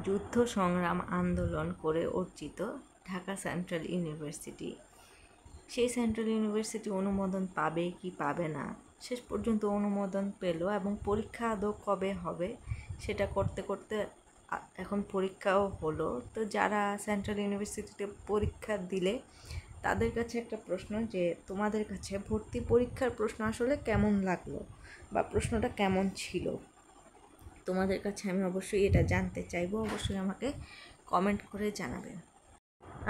যুদ্ধ সংগ্রাম আন্দোলন করে অর্জিত ঢাকা সেন্ট্রাল ইউনিভার্সিটি। সেই সেন্ট্রাল ইউনিভার্সিটি অনুমোদন পাবে কি পাবে না, শেষ পর্যন্ত অনুমোদন পেল এবং পরীক্ষা আদৌ কবে হবে সেটা করতে করতে এখন পরীক্ষাও হলো। তো যারা সেন্ট্রাল ইউনিভার্সিটিতে পরীক্ষা দিলে তাদের কাছে একটা প্রশ্ন, যে তোমাদের কাছে ভর্তি পরীক্ষার প্রশ্ন আসলে কেমন লাগলো বা প্রশ্নটা কেমন ছিল, তোমাদের কাছে আমি অবশ্যই এটা জানতে চাইবো। অবশ্যই আমাকে কমেন্ট করে জানাবেন।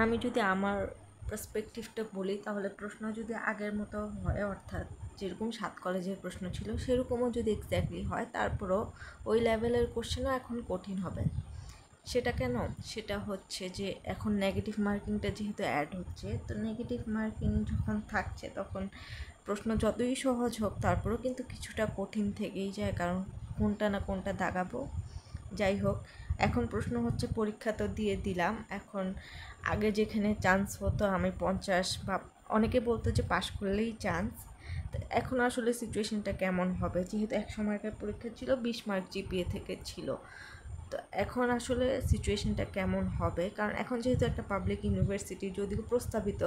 আমি যদি আমার পার্সপেক্টিভটা বলি, তাহলে প্রশ্ন যদি আগের মতো হয়, অর্থাৎ যেরকম 7 কলেজের প্রশ্ন ছিল সেরকমও যদি এক্স্যাক্টলি হয়, তারপরও ওই লেভেলের কোশ্চেনও এখন কঠিন হবে। সেটা কেন? সেটা হচ্ছে যে এখন নেগেটিভ মার্কিংটা যেহেতু অ্যাড হচ্ছে, তো নেগেটিভ মার্কিং যখন থাকছে তখন প্রশ্ন যতই সহজ হোক তারপরেও কিন্তু কিছুটা কঠিন থেকেই যায়, কারণ কোনটা না কোনটা দাগাবো। যাই হোক, এখন প্রশ্ন হচ্ছে পরীক্ষা তো দিয়ে দিলাম, এখন আগে যেখানে চান্স হতো আমি 50 বা অনেকে বলতো যে পাশ করলেই চান্স, এখন আসলে সিচুয়েশনটা কেমন হবে, যেহেতু 100 মার্কের পরীক্ষা ছিল, 20 মার্ক জিপিএ থেকে ছিল, তো এখন আসলে সিচুয়েশনটা কেমন হবে, কারণ এখন যেহেতু একটা পাবলিক ইউনিভার্সিটি, যদিও প্রস্তাবিত,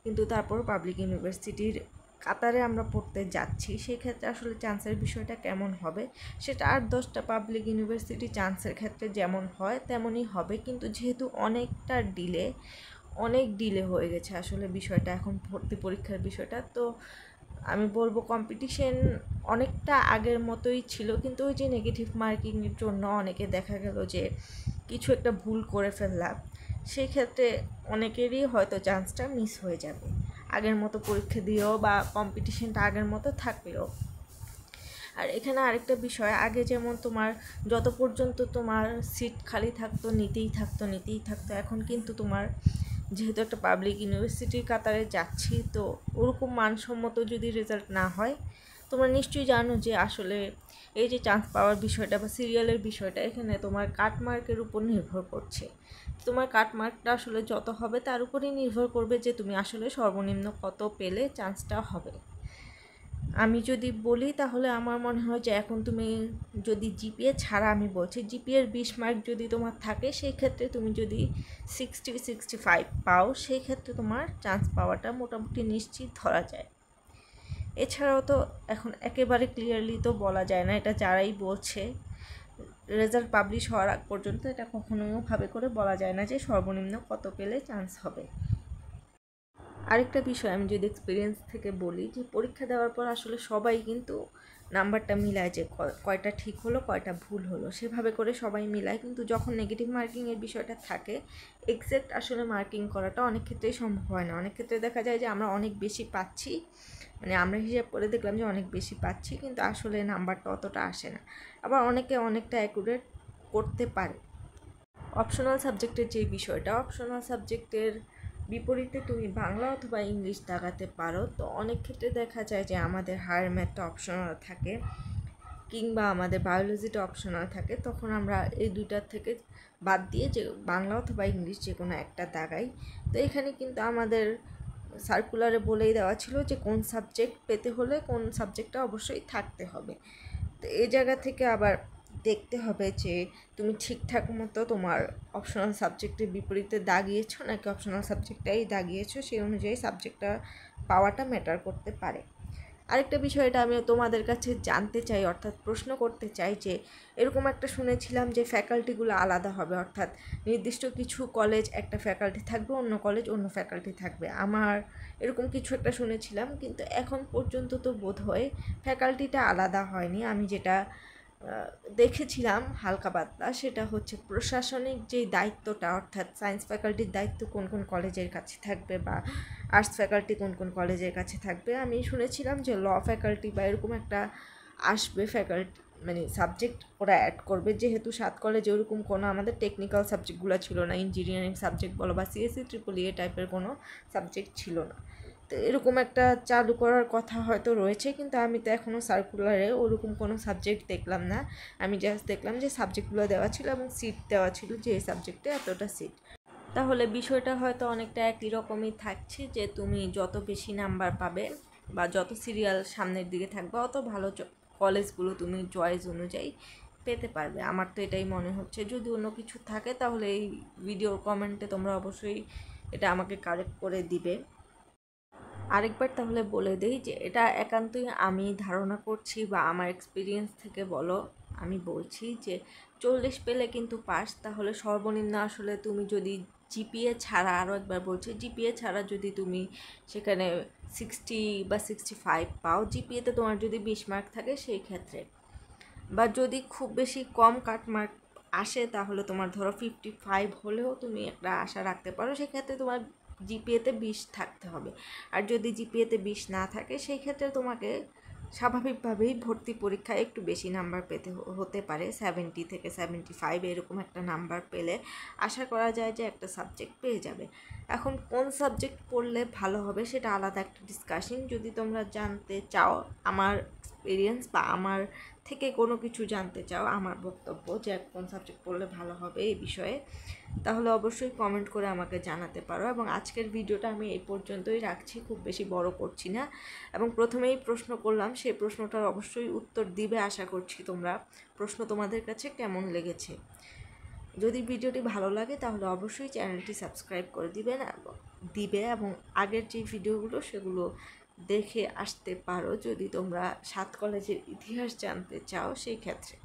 কিন্তু তারপর পাবলিক ইউনিভার্সিটির কাতারে আমরা পড়তে যাচ্ছি, সেই ক্ষেত্রে আসলে চান্সের বিষয়টা কেমন হবে সেটা 8-10টা পাবলিক ইউনিভার্সিটি চান্সের ক্ষেত্রে যেমন হয় তেমনই হবে, কিন্তু যেহেতু অনেক ডিলে হয়ে গেছে আসলে বিষয়টা, এখন ভর্তি পরীক্ষার বিষয়টা, তো আমি বলবো কম্পিটিশন অনেকটা আগের মতোই ছিল, কিন্তু ওই যে নেগেটিভ মার্কিংয়ের জন্য অনেকে দেখা গেল যে কিছু একটা ভুল করে ফেললাম, সেই ক্ষেত্রে অনেকেরই হয়তো চান্সটা মিস হয়ে যাবে, আগের মতো পরীক্ষা দিয়েও বা কম্পিটিশনটা আগের মতো থাকলেও। আর এখানে আরেকটা বিষয়, আগে যেমন তোমার যত পর্যন্ত তোমার সিট খালি থাকতো নিতেই থাকতো, এখন কিন্তু তোমার যেহেতু একটা পাবলিক ইউনিভার্সিটির কাতারে যাচ্ছি, তো ওরকম মানসম্মত যদি রেজাল্ট না হয়, তোমরা নিশ্চয়ই জানো যে আসলে এই যে চান্স পাওয়ার বিষয়টা বা সিরিয়ালের বিষয়টা, এখানে তোমার কাটমার্কের উপর নির্ভর করছে। তোমার কাটমার্কটা আসলে যত হবে তার উপরেই নির্ভর করবে যে তুমি আসলে সর্বনিম্ন কত পেলে চান্সটা হবে। আমি যদি বলি তাহলে আমার মনে হয় যে এখন তুমি যদি জিপিএ ছাড়া, আমি বলছি জিপিএর 20 মার্ক যদি তোমার থাকে, সেই ক্ষেত্রে তুমি যদি 60-65 পাও, সেই ক্ষেত্রে তোমার চান্স পাওয়াটা মোটামুটি নিশ্চিত ধরা যায়। এছাড়াও তো এখন একেবারে ক্লিয়ারলি তো বলা যায় না, এটা যারাই বলছে, রেজাল্ট পাবলিশ হওয়ার আগ পর্যন্ত এটা কখনোই ভাবে করে বলা যায় না যে সর্বনিম্ন কত পেলে চান্স হবে। আরেকটা বিষয় আমি যদি এক্সপিরিয়েন্স থেকে বলি, যে পরীক্ষা দেওয়ার পর আসলে সবাই কিন্তু নাম্বারটা মিলায়, যে কয়টা ঠিক হলো কয়টা ভুল হলো সেভাবে করে সবাই মিলায়, কিন্তু যখন নেগেটিভ মার্কিংয়ের বিষয়টা থাকে, এক্স্যাক্ট আসলে মার্কিং করাটা অনেক ক্ষেত্রেই সম্ভব হয় না। অনেক ক্ষেত্রে দেখা যায় যে আমরা অনেক বেশি পাচ্ছি, মানে আমরা হিসাব করে দেখলাম যে অনেক বেশি পাচ্ছি, কিন্তু আসলে নাম্বারটা অতটা আসে না। আবার অনেকে অনেকটা অ্যাকুরেট করতে পারে। অপশনাল সাবজেক্টের যে বিষয়টা, অপশনাল সাবজেক্টের বিপরীতে তুমি বাংলা অথবা ইংলিশ দাগাতে পারো, তো অনেক ক্ষেত্রে দেখা যায় যে আমাদের হায়ার ম্যাথটা অপশনাল থাকে কিংবা আমাদের বায়োলজিটা অপশনাল থাকে, তখন আমরা এই দুইটার থেকে বাদ দিয়ে যে বাংলা অথবা ইংলিশ যে কোনো একটা দাগাই। তো এখানে কিন্তু আমাদের সার্কুলারে বলেই দেওয়া ছিল যে কোন সাবজেক্ট পেতে হলে কোন সাবজেক্টটা অবশ্যই থাকতে হবে। তো এই জায়গা থেকে আবার দেখতে হবে যে তুমি ঠিকঠাক মতো তোমার অপশনাল সাবজেক্টের বিপরীতে দাগিয়েছো নাকি অপশনাল সাবজেক্টটাই দাগিয়েছো, সেই অনুযায়ী সাবজেক্টটা পাওয়াটা ম্যাটার করতে পারে। আরেকটা বিষয়, এটা আমি তোমাদের কাছে জানতে চাই, অর্থাৎ প্রশ্ন করতে চাই, যে এরকম একটা শুনেছিলাম যে ফ্যাকাল্টিগুলো আলাদা হবে, অর্থাৎ নির্দিষ্ট কিছু কলেজ একটা ফ্যাকাল্টি থাকবে, অন্য কলেজ অন্য ফ্যাকাল্টি থাকবে, আমার এরকম কিছু একটা শুনেছিলাম, কিন্তু এখন পর্যন্ত তো বোধহয় ফ্যাকাল্টিটা আলাদা হয়নি। আমি যেটা দেখেছিলাম হালকা পাতলা, সেটা হচ্ছে প্রশাসনিক যেই দায়িত্বটা, অর্থাৎ সায়েন্স ফ্যাকাল্টির দায়িত্ব কোন কোন কলেজের কাছে থাকবে বা আর্টস ফ্যাকাল্টি কোন কোন কলেজের কাছে থাকবে। আমি শুনেছিলাম যে ল ফ্যাকাল্টি বা এরকম একটা আসবে ফ্যাকাল্টি, মানে সাবজেক্ট ওরা অ্যাড করবে, যেহেতু 7 কলেজে ওরকম কোনো আমাদের টেকনিক্যাল সাবজেক্টগুলো ছিল না, ইঞ্জিনিয়ারিং সাবজেক্ট বলো বা সিএসসি ট্রিপল এ টাইপের কোনো সাবজেক্ট ছিল না, তো এরকম একটা চালু করার কথা হয়তো রয়েছে, কিন্তু আমি তো এখনও সার্কুলারে ওরকম কোনো সাবজেক্ট দেখলাম না। আমি জাস্ট দেখলাম যে সাবজেক্টগুলো দেওয়া ছিল এবং সিট দেওয়া ছিল যে এই সাবজেক্টে এতটা সিট। তাহলে বিষয়টা হয়তো অনেকটা একই রকমই থাকছে, যে তুমি যত বেশি নাম্বার পাবে বা যত সিরিয়াল সামনের দিকে থাকবে, অত ভালো কলেজগুলো তুমি চয়েস অনুযায়ী পেতে পারবে। আমার তো এটাই মনে হচ্ছে। যদি অন্য কিছু থাকে তাহলে এই ভিডিওর কমেন্টে তোমরা অবশ্যই এটা আমাকে কারেক্ট করে দিবে। আরেকবার তাহলে বলে দেই যে এটা একান্তই আমি ধারণা করছি বা আমার এক্সপিরিয়েন্স থেকে আমি বলছি যে 40 পেলে কিন্তু পাস। তাহলে সর্বনিম্ন আসলে তুমি যদি জিপিএ ছাড়া, আরও একবার বলছি, জিপিএ ছাড়া যদি তুমি সেখানে 60 বা 65 পাও, জিপিএতে তোমার যদি 20 মার্ক থাকে সেই ক্ষেত্রে, বা যদি খুব বেশি কম কাট মার্ক আসে তাহলে তোমার ধরো 55 হলেও তুমি একটা আশা রাখতে পারো। সেক্ষেত্রে তোমার জিপিএতে 20 থাকতে হবে। আর যদি জিপিএতে 20 না থাকে সেই ক্ষেত্রে তোমাকে স্বাভাবিকভাবেই ভর্তি পরীক্ষায় একটু বেশি নাম্বার পেতে হতে পারে। 70 থেকে 75 এরকম একটা নাম্বার পেলে আশা করা যায় যে একটা সাবজেক্ট পেয়ে যাবে। এখন কোন সাবজেক্ট পড়লে ভালো হবে সেটা আলাদা একটা ডিসকাশন। যদি তোমরা জানতে চাও আমার এক্সপিরিয়েন্স বা আমার থেকে কোনো কিছু জানতে চাও, আমার বক্তব্য যে কোন সাবজেক্ট পড়লে ভালো হবে এই বিষয়ে, তাহলে অবশ্যই কমেন্ট করে আমাকে জানাতে পারো। এবং আজকের ভিডিওটা আমি এই পর্যন্তই রাখছি, খুব বেশি বড় করছি না। এবং প্রথমেই প্রশ্ন করলাম, সেই প্রশ্নটার অবশ্যই উত্তর দিবে আশা করছি তোমরা। প্রশ্ন তোমাদের কাছে কেমন লেগেছে? যদি ভিডিওটি ভালো লাগে তাহলে অবশ্যই চ্যানেলটি সাবস্ক্রাইব করে দিবে এবং আগের যে ভিডিওগুলো সেগুলো দেখে আসতে পারো যদি তোমরা 7 কলেজের ইতিহাস জানতে চাও সেই ক্ষেত্রে।